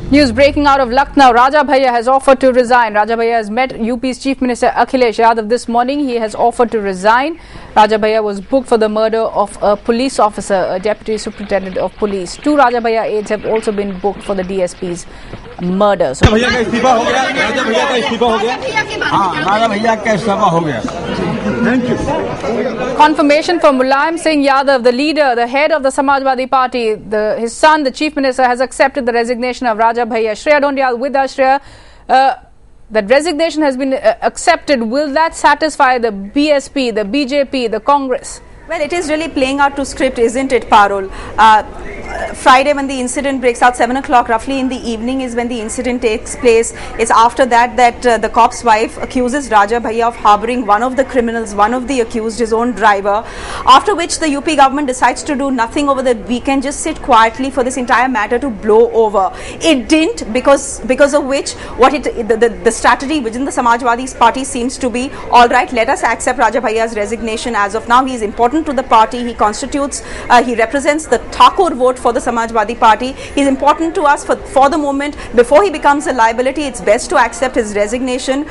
News breaking out of Lucknow. Raja Bhaiya has offered to resign. Raja Bhaiya has met UP's Chief Minister Akhilesh Yadav this morning. He has offered to resign. Raja Bhaiya was booked for the murder of a police officer, a deputy superintendent of police. Two Raja Bhaiya aides have also been booked for the DSP's murder. So भैया का इस्तीफा हो गया। राजा भैया का इस्तीफा हो गया। हाँ, राजा भैया का इस्तीफा हो गया। Thank you. Confirmation from Mulayam Singh Yadav, the leader, the head of the Samajwadi Party. His son, the Chief Minister, has accepted the resignation of Raja Bhaiya. Shreya Dhondiyal with us. Shreya, that resignation has been accepted. Will that satisfy the BSP, the BJP, the Congress? Well, it is really playing out to script, isn't it, Parul? Friday, when the incident breaks out, 7 o'clock roughly in the evening is when the incident takes place. It's after that the cop's wife accuses Raja Bhaiya of harboring one of the criminals, one of the accused, his own driver. After which the UP government decides to do nothing over the weekend, just sit quietly for this entire matter to blow over. It didn't, because of which the strategy within the Samajwadi Party seems to be, all right, let us accept Raja Bhaiya's resignation. As of now, he is important to the party. He constitutes, he represents the Thakur vote for the Samajwadi Party. He is important to us for the moment. Before he becomes a liability, it's best to accept his resignation,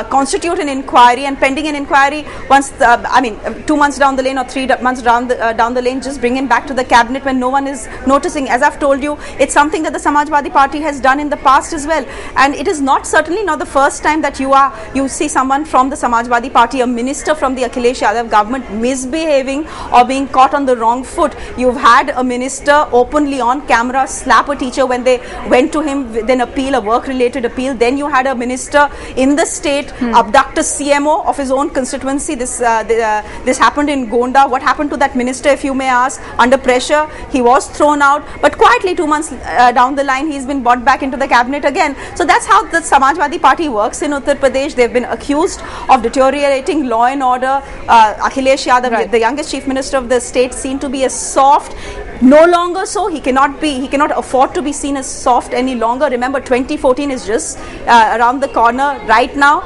constitute an inquiry, and pending an inquiry, once 2 months down the lane or 3 months down the lane, just bring him back to the cabinet when no one is noticing. As I've told you, it's something that the Samajwadi Party has done in the past as well, and it is certainly not the first time that you see someone from the Samajwadi Party, a minister from the Akhilesh Yadav government, misbehaving or being caught on the wrong foot. You've had a minister openly on camera slap a teacher when they went to him with an appeal, a work-related appeal. Then you had a minister in the state abduct a CMO of his own constituency. This happened in Gonda. What happened to that minister, if you may ask? Under pressure, he was thrown out, but quietly 2 months down the line, he's been brought back into the cabinet again. So that's how the Samajwadi Party works in Uttar Pradesh. They've been accused of deteriorating law and order. Akhilesh Yadav, right, the youngest chief minister of the state, seen to be a soft. No longer so. He cannot afford to be seen as soft any longer. Remember, 2014 is just around the corner right now.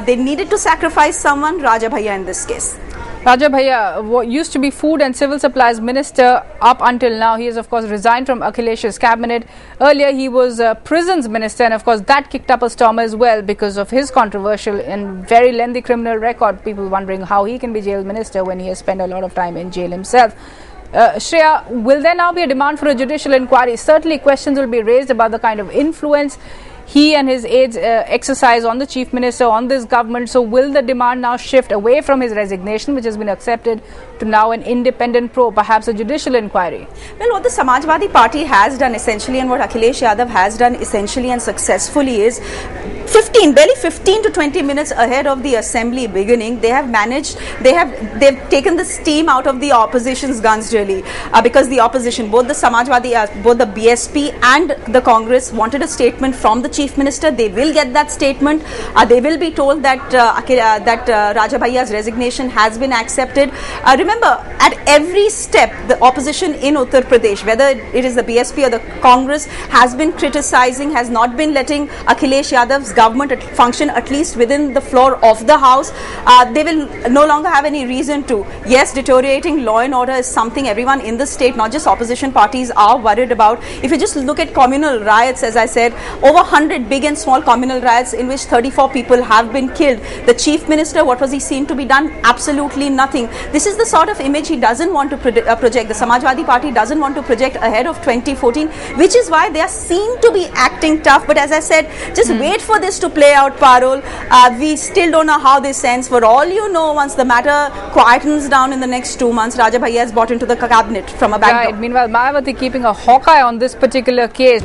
They needed to sacrifice someone, Raja Bhaiya in this case. Raja Bhaiya used to be Food and Civil Supplies Minister up until now. He has, of course, resigned from Akhilesh's cabinet. Earlier, he was Prisons Minister, and, of course, that kicked up a storm as well because of his controversial and very lengthy criminal record. People wondering how he can be jail minister when he has spent a lot of time in jail himself. Shreya, will there now be a demand for a judicial inquiry? Certainly, questions will be raised about the kind of influence he and his aides exercise on the Chief Minister, on this government. So will the demand now shift away from his resignation, which has been accepted, to now an independent probe, perhaps a judicial inquiry? Well, what the Samajwadi Party has done essentially, and what Akhilesh Yadav has done essentially and successfully, is barely 15 to 20 minutes ahead of the assembly beginning, they've taken the steam out of the opposition's guns, really, because the opposition, both the Samajwadi, both the BSP and the Congress, wanted a statement from the Chief Minister. They will get that statement. They will be told that Raja Bhaiya's resignation has been accepted. Remember, at every step, the opposition in Uttar Pradesh, whether it is the BSP or the Congress, has been criticizing, has not been letting Akhilesh Yadav's government function, at least within the floor of the house. They will no longer have any reason to. Yes, deteriorating law and order is something everyone in the state, not just opposition parties, are worried about. If you just look at communal riots, as I said, over 100 big and small communal riots in which 34 people have been killed. The Chief Minister, what was he seen to be done? Absolutely nothing. This is the sort of image he doesn't want to project. The Samajwadi Party doesn't want to project ahead of 2014, which is why they are seen to be acting tough. But as I said, just wait for this to play out, Parul. We still don't know how this ends. For all you know, once the matter quietens down in the next 2 months, Raja Bhaiya is brought into the cabinet from a back door. Right. Meanwhile, Mayawati keeping a hawk eye on this particular case.